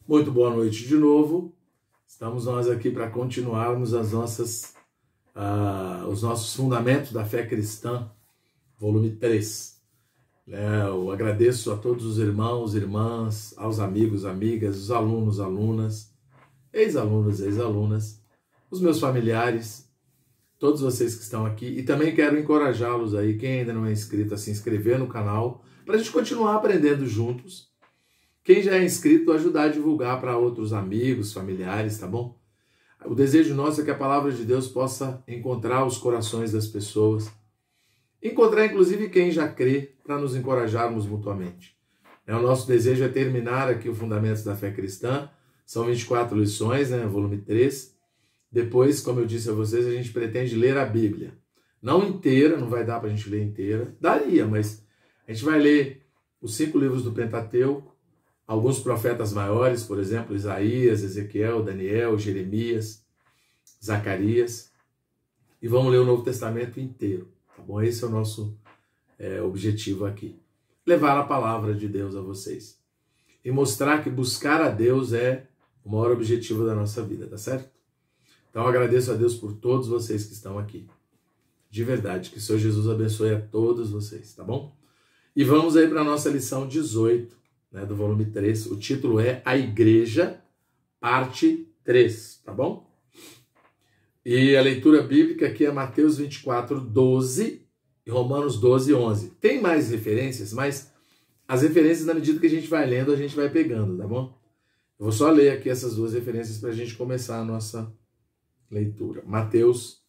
Muito boa noite de novo. Estamos nós aqui para continuarmos os nossos fundamentos da fé cristã, volume 3. Eu agradeço a todos os irmãos, irmãs, aos amigos, amigas, os alunos, alunas, ex-alunos, ex-alunas, os meus familiares, todos vocês que estão aqui. E também quero encorajá-los aí, quem ainda não é inscrito, a se inscrever no canal, para a gente continuar aprendendo juntos. Quem já é inscrito, ajudar a divulgar para outros amigos, familiares, tá bom? O desejo nosso é que a palavra de Deus possa encontrar os corações das pessoas, encontrar inclusive quem já crê, para nos encorajarmos mutuamente. O nosso desejo é terminar aqui o Fundamentos da Fé Cristã, são 24 lições, volume 3. Depois, como eu disse a vocês, a gente pretende ler a Bíblia. Não inteira, não vai dar para a gente ler inteira, daria, mas a gente vai ler os 5 livros do Pentateuco, alguns profetas maiores, por exemplo, Isaías, Ezequiel, Daniel, Jeremias, Zacarias, e vamos ler o Novo Testamento inteiro, tá bom? Esse é o nosso objetivo aqui. Levar a palavra de Deus a vocês. E mostrar que buscar a Deus é o maior objetivo da nossa vida, tá certo? Então eu agradeço a Deus por todos vocês que estão aqui. De verdade, que o Senhor Jesus abençoe a todos vocês, tá bom? E vamos aí para a nossa lição 18, do volume 3, o título é A Igreja, parte 3, tá bom? E a leitura bíblica aqui é Mateus 24, 12 e Romanos 12, 11. Tem mais referências, mas as referências, na medida que a gente vai lendo, a gente vai pegando, tá bom? Eu vou só ler aqui essas duas referências para a gente começar a nossa leitura. Mateus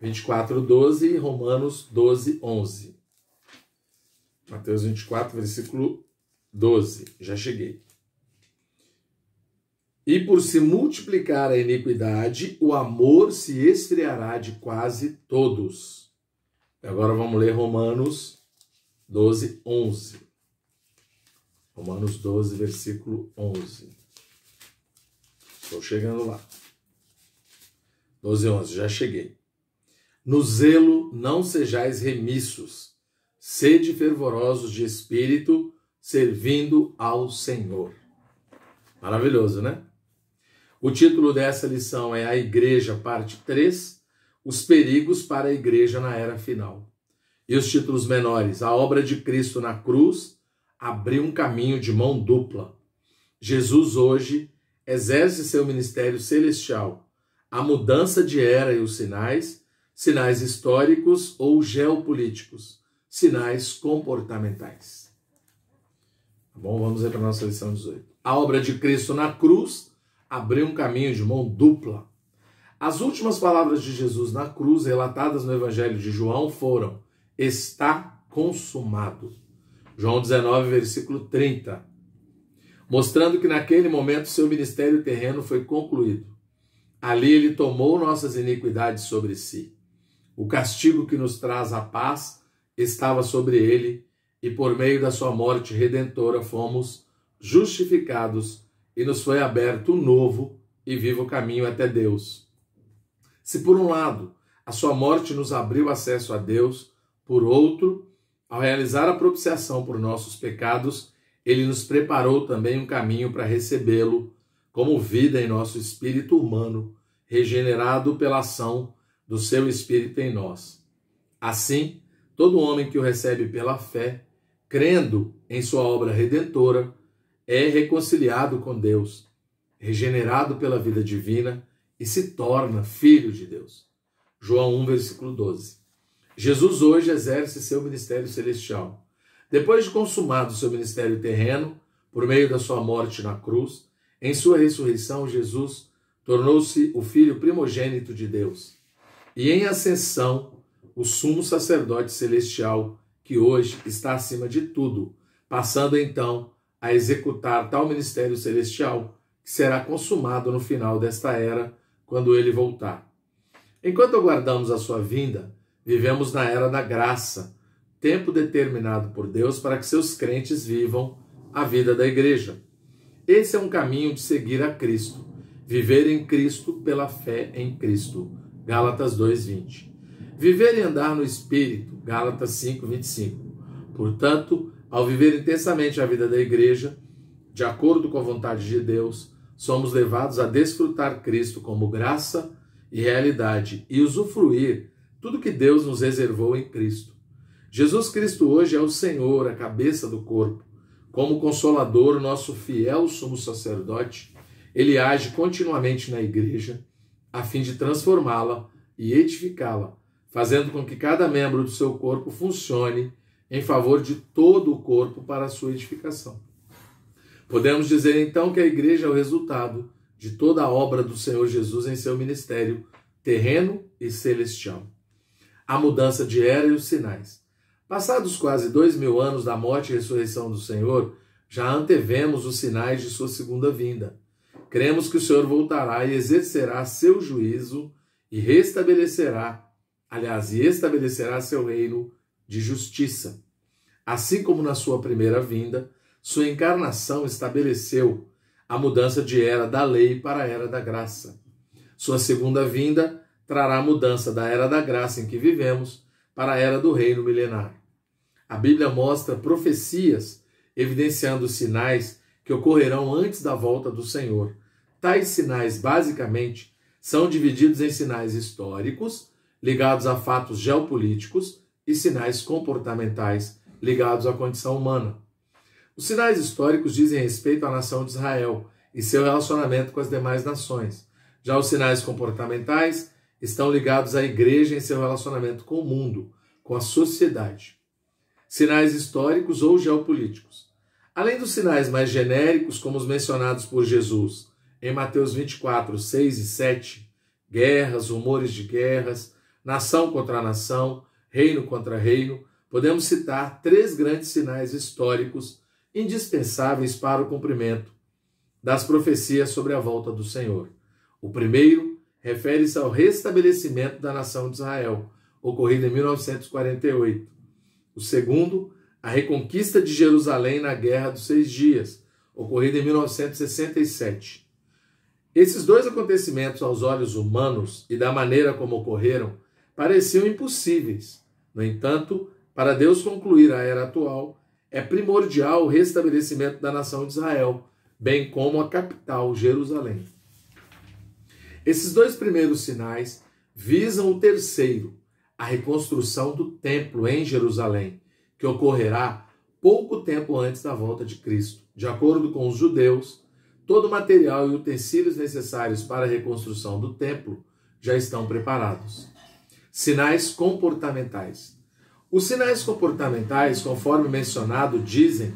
24, 12 e Romanos 12, 11. Mateus 24, versículo 12, já cheguei. E por se multiplicar a iniquidade, o amor se esfriará de quase todos. Agora vamos ler Romanos 12, 11. Romanos 12, versículo 11. Estou chegando lá. 12, 11, já cheguei. No zelo não sejais remissos, sede fervorosos de espírito, servindo ao Senhor. Maravilhoso, né? O título dessa lição é A Igreja, parte 3, os perigos para a igreja na era final. E os títulos menores, A Obra de Cristo na Cruz, abriu um caminho de mão dupla. Jesus hoje exerce seu ministério celestial. A mudança de era e os sinais, sinais históricos ou geopolíticos, sinais comportamentais. Bom, vamos aí para a nossa lição 18. A obra de Cristo na cruz abriu um caminho de mão dupla. As últimas palavras de Jesus na cruz, relatadas no Evangelho de João, foram: está consumado. João 19, versículo 30. Mostrando que naquele momento seu ministério terreno foi concluído. Ali ele tomou nossas iniquidades sobre si. O castigo que nos traz a paz estava sobre ele, e por meio da sua morte redentora fomos justificados e nos foi aberto um novo e vivo caminho até Deus. Se por um lado a sua morte nos abriu acesso a Deus, por outro, ao realizar a propiciação por nossos pecados, ele nos preparou também um caminho para recebê-lo como vida em nosso espírito humano, regenerado pela ação do seu Espírito em nós. Assim, todo homem que o recebe pela fé, crendo em sua obra redentora, é reconciliado com Deus, regenerado pela vida divina e se torna filho de Deus. João 1, versículo 12. Jesus hoje exerce seu ministério celestial. Depois de consumado seu ministério terreno, por meio da sua morte na cruz, em sua ressurreição, Jesus tornou-se o Filho primogênito de Deus. E em ascensão, o sumo sacerdote celestial, que hoje está acima de tudo, passando então a executar tal ministério celestial, que será consumado no final desta era, quando ele voltar. Enquanto aguardamos a sua vinda, vivemos na era da graça, tempo determinado por Deus para que seus crentes vivam a vida da igreja. Esse é um caminho de seguir a Cristo, viver em Cristo pela fé em Cristo. Gálatas 2:20. Viver e andar no Espírito, Gálatas 5:25. Portanto, ao viver intensamente a vida da igreja, de acordo com a vontade de Deus, somos levados a desfrutar Cristo como graça e realidade e usufruir tudo que Deus nos reservou em Cristo. Jesus Cristo hoje é o Senhor, a cabeça do corpo. Como Consolador, nosso fiel sumo sacerdote, ele age continuamente na igreja a fim de transformá-la e edificá-la, fazendo com que cada membro do seu corpo funcione em favor de todo o corpo para a sua edificação. Podemos dizer então que a igreja é o resultado de toda a obra do Senhor Jesus em seu ministério terreno e celestial. A mudança de era e os sinais. Passados quase 2000 anos da morte e ressurreição do Senhor, já antevemos os sinais de sua segunda vinda. Cremos que o Senhor voltará e exercerá seu juízo e estabelecerá seu reino de justiça. Assim como na sua primeira vinda, sua encarnação estabeleceu a mudança de era da lei para a era da graça. Sua segunda vinda trará a mudança da era da graça em que vivemos para a era do reino milenar. A Bíblia mostra profecias evidenciando sinais que ocorrerão antes da volta do Senhor. Tais sinais, basicamente, são divididos em sinais históricos, ligados a fatos geopolíticos, e sinais comportamentais, ligados à condição humana. Os sinais históricos dizem respeito à nação de Israel e seu relacionamento com as demais nações. Já os sinais comportamentais estão ligados à igreja em seu relacionamento com o mundo, com a sociedade. Sinais históricos ou geopolíticos. Além dos sinais mais genéricos, como os mencionados por Jesus em Mateus 24, 6 e 7, guerras, rumores de guerras, nação contra nação, reino contra reino, podemos citar 3 grandes sinais históricos indispensáveis para o cumprimento das profecias sobre a volta do Senhor. O primeiro refere-se ao restabelecimento da nação de Israel, ocorrido em 1948. O segundo, a reconquista de Jerusalém na Guerra dos 6 Dias, ocorrida em 1967. Esses 2 acontecimentos, aos olhos humanos e da maneira como ocorreram, pareciam impossíveis. No entanto, para Deus concluir a era atual, é primordial o restabelecimento da nação de Israel, bem como a capital, Jerusalém. Esses 2 primeiros sinais visam o terceiro, a reconstrução do templo em Jerusalém, que ocorrerá pouco tempo antes da volta de Cristo. De acordo com os judeus, todo o material e utensílios necessários para a reconstrução do templo já estão preparados. Sinais comportamentais. Os sinais comportamentais, conforme mencionado, dizem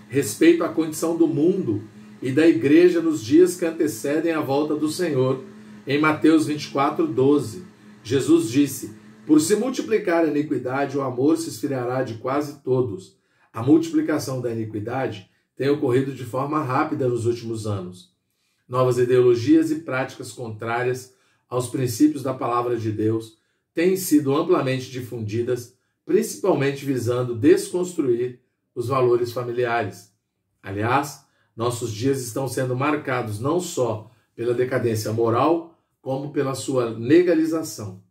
respeito à condição do mundo e da igreja nos dias que antecedem a volta do Senhor. Em Mateus 24, 12, Jesus disse: por se multiplicar a iniquidade, o amor se esfriará de quase todos. A multiplicação da iniquidade tem ocorrido de forma rápida nos últimos anos. Novas ideologias e práticas contrárias aos princípios da palavra de Deus têm sido amplamente difundidas, principalmente visando desconstruir os valores familiares. Aliás, nossos dias estão sendo marcados não só pela decadência moral, como pela sua legalização.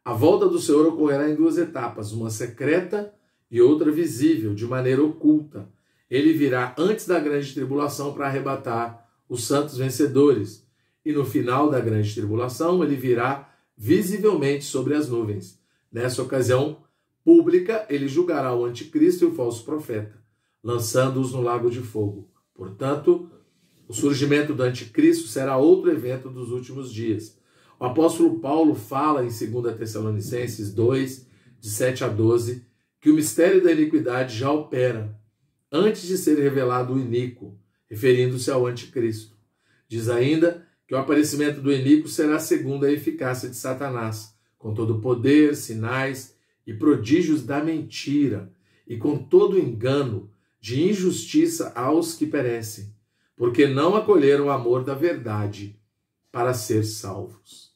A volta do Senhor ocorrerá em 2 etapas, uma secreta e outra visível, de maneira oculta. Ele virá antes da grande tribulação para arrebatar os santos vencedores, e no final da grande tribulação ele virá visivelmente sobre as nuvens. Nessa ocasião pública, ele julgará o anticristo e o falso profeta, lançando-os no lago de fogo. Portanto, o surgimento do anticristo será outro evento dos últimos dias. O apóstolo Paulo fala em 2 Tessalonicenses 2, de 7 a 12, que o mistério da iniquidade já opera, antes de ser revelado o iníquo, referindo-se ao anticristo. Diz ainda que o aparecimento do iníquo será segundo a eficácia de Satanás, com todo o poder, sinais e prodígios da mentira, e com todo o engano de injustiça aos que perecem, porque não acolheram o amor da verdade para ser salvos.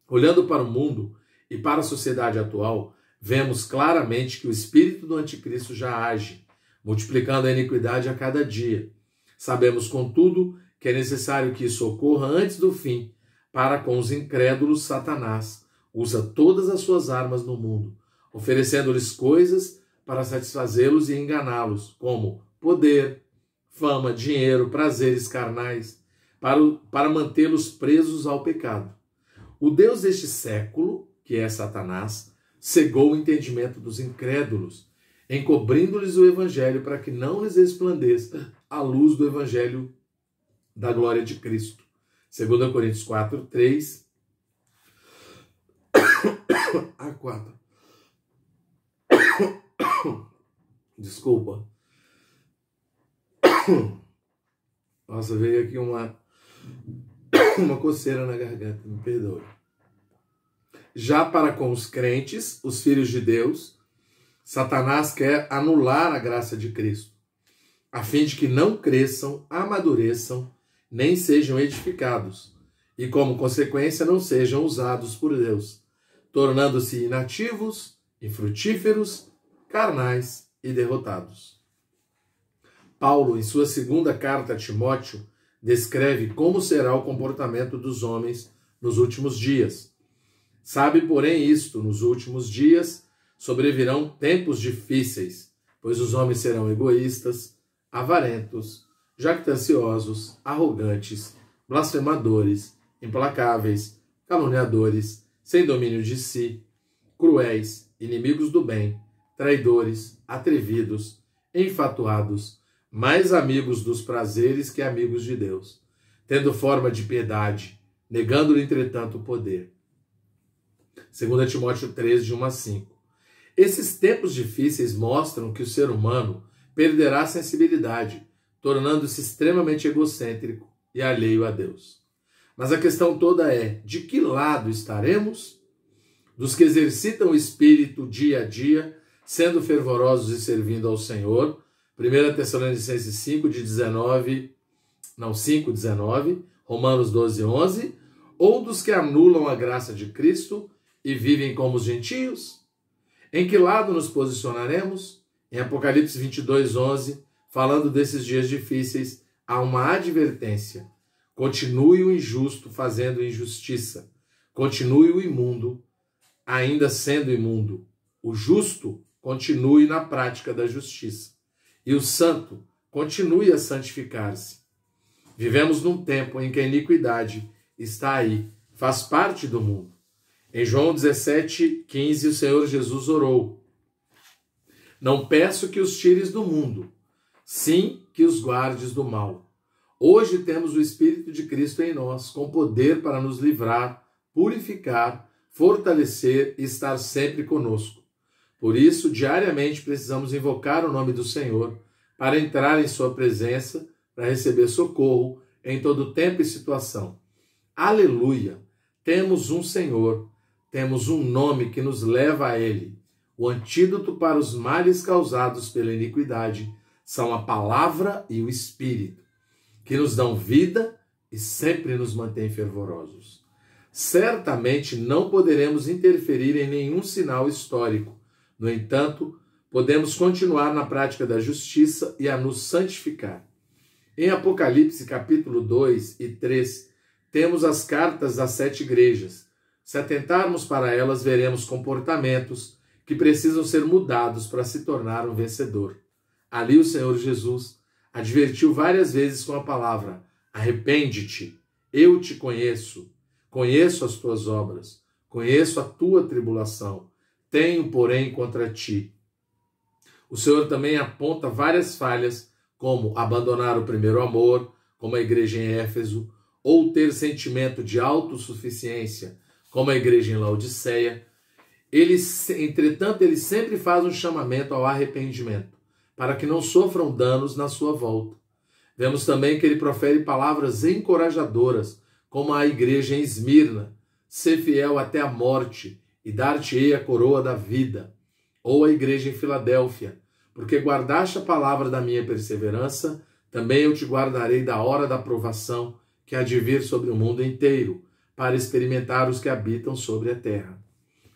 Olhando para o mundo e para a sociedade atual, vemos claramente que o espírito do anticristo já age, multiplicando a iniquidade a cada dia. Sabemos, contudo, que é necessário que isso ocorra antes do fim, para com os incrédulos Satanás usa todas as suas armas no mundo, oferecendo-lhes coisas para satisfazê-los e enganá-los, como poder, fama, dinheiro, prazeres carnais, para mantê-los presos ao pecado. O Deus deste século, que é Satanás, cegou o entendimento dos incrédulos, encobrindo-lhes o evangelho para que não lhes resplandeça a luz do evangelho da glória de Cristo. 2 Coríntios 4, 3 a 4. Desculpa. Nossa, veio aqui uma coceira na garganta, me perdoe. Já para com os crentes, os filhos de Deus, Satanás quer anular a graça de Cristo, a fim de que não cresçam, amadureçam, nem sejam edificados, e como consequência não sejam usados por Deus, tornando-se inativos, infrutíferos, carnais e derrotados. Paulo, em sua segunda carta a Timóteo, descreve como será o comportamento dos homens nos últimos dias. Sabe, porém, isto, nos últimos dias sobrevirão tempos difíceis, pois os homens serão egoístas, avarentos, jactanciosos, arrogantes, blasfemadores, implacáveis, caluniadores, sem domínio de si, cruéis, inimigos do bem, traidores, atrevidos, enfatuados, mais amigos dos prazeres que amigos de Deus, tendo forma de piedade, negando-lhe, entretanto, o poder. 2 Timóteo 3, de 1 a 5. Esses tempos difíceis mostram que o ser humano perderá a sensibilidade, tornando-se extremamente egocêntrico e alheio a Deus. Mas a questão toda é, de que lado estaremos? Dos que exercitam o espírito dia a dia, sendo fervorosos e servindo ao Senhor, 1 Tessalonicenses 5, 19, Romanos 12, 11, ou dos que anulam a graça de Cristo e vivem como os gentios? Em que lado nos posicionaremos? Em Apocalipse 22, 11, falando desses dias difíceis, há uma advertência. Continue o injusto fazendo injustiça. Continue o imundo, ainda sendo imundo. O justo continue na prática da justiça. E o santo continue a santificar-se. Vivemos num tempo em que a iniquidade está aí, faz parte do mundo. Em João 17, 15, o Senhor Jesus orou: não peço que os tires do mundo, sim que os guardes do mal. Hoje temos o Espírito de Cristo em nós, com poder para nos livrar, purificar, fortalecer e estar sempre conosco. Por isso, diariamente precisamos invocar o nome do Senhor para entrar em sua presença, para receber socorro em todo tempo e situação. Aleluia! Temos um Senhor, temos um nome que nos leva a Ele. O antídoto para os males causados pela iniquidade são a palavra e o Espírito, que nos dão vida e sempre nos mantém fervorosos. Certamente não poderemos interferir em nenhum sinal histórico. No entanto, podemos continuar na prática da justiça e a nos santificar. Em Apocalipse capítulo 2 e 3, temos as cartas das 7 igrejas. Se atentarmos para elas, veremos comportamentos que precisam ser mudados para se tornar um vencedor. Ali o Senhor Jesus advertiu várias vezes com a palavra: arrepende-te, eu te conheço, conheço as tuas obras, conheço a tua tribulação, tenho, porém, contra ti. O Senhor também aponta várias falhas, como abandonar o primeiro amor, como a igreja em Éfeso, ou ter sentimento de autossuficiência, como a igreja em Laodiceia. Entretanto, ele sempre faz um chamamento ao arrependimento, para que não sofram danos na sua volta. Vemos também que ele profere palavras encorajadoras, como a igreja em Esmirna: ser fiel até a morte, e dar-te-ei a coroa da vida. Ou a igreja em Filadélfia: porque guardaste a palavra da minha perseverança, também eu te guardarei da hora da provação, que há de vir sobre o mundo inteiro, para experimentar os que habitam sobre a terra.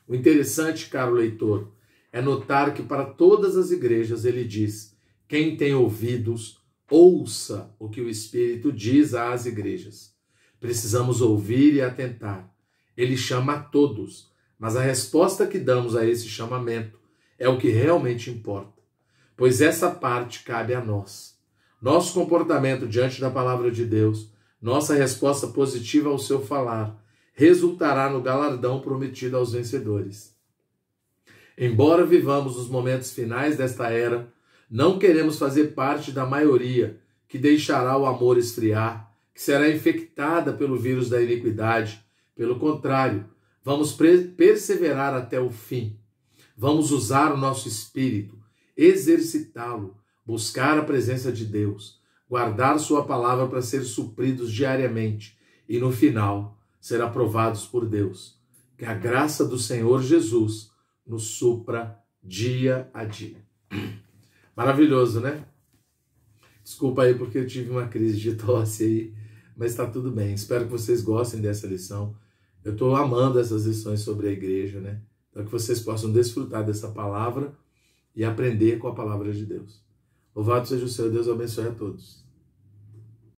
O interessante, caro leitor, é notar que para todas as igrejas ele diz: quem tem ouvidos, ouça o que o Espírito diz às igrejas. Precisamos ouvir e atentar. Ele chama a todos, mas a resposta que damos a esse chamamento é o que realmente importa, pois essa parte cabe a nós. Nosso comportamento diante da palavra de Deus Nossa resposta positiva ao seu falar resultará no galardão prometido aos vencedores. Embora vivamos os momentos finais desta era, não queremos fazer parte da maioria que deixará o amor esfriar, que será infectada pelo vírus da iniquidade. Pelo contrário, vamos perseverar até o fim. Vamos usar o nosso espírito, exercitá-lo, buscar a presença de Deus, guardar sua palavra para ser supridos diariamente e, no final, ser aprovados por Deus. Que a graça do Senhor Jesus nos supra dia a dia. Maravilhoso, né? Desculpa aí porque eu tive uma crise de tosse aí, mas está tudo bem. Espero que vocês gostem dessa lição. Eu estou amando essas lições sobre a igreja, né? Então que vocês possam desfrutar dessa palavra e aprender com a palavra de Deus. Louvado seja o Senhor, Deus abençoe a todos.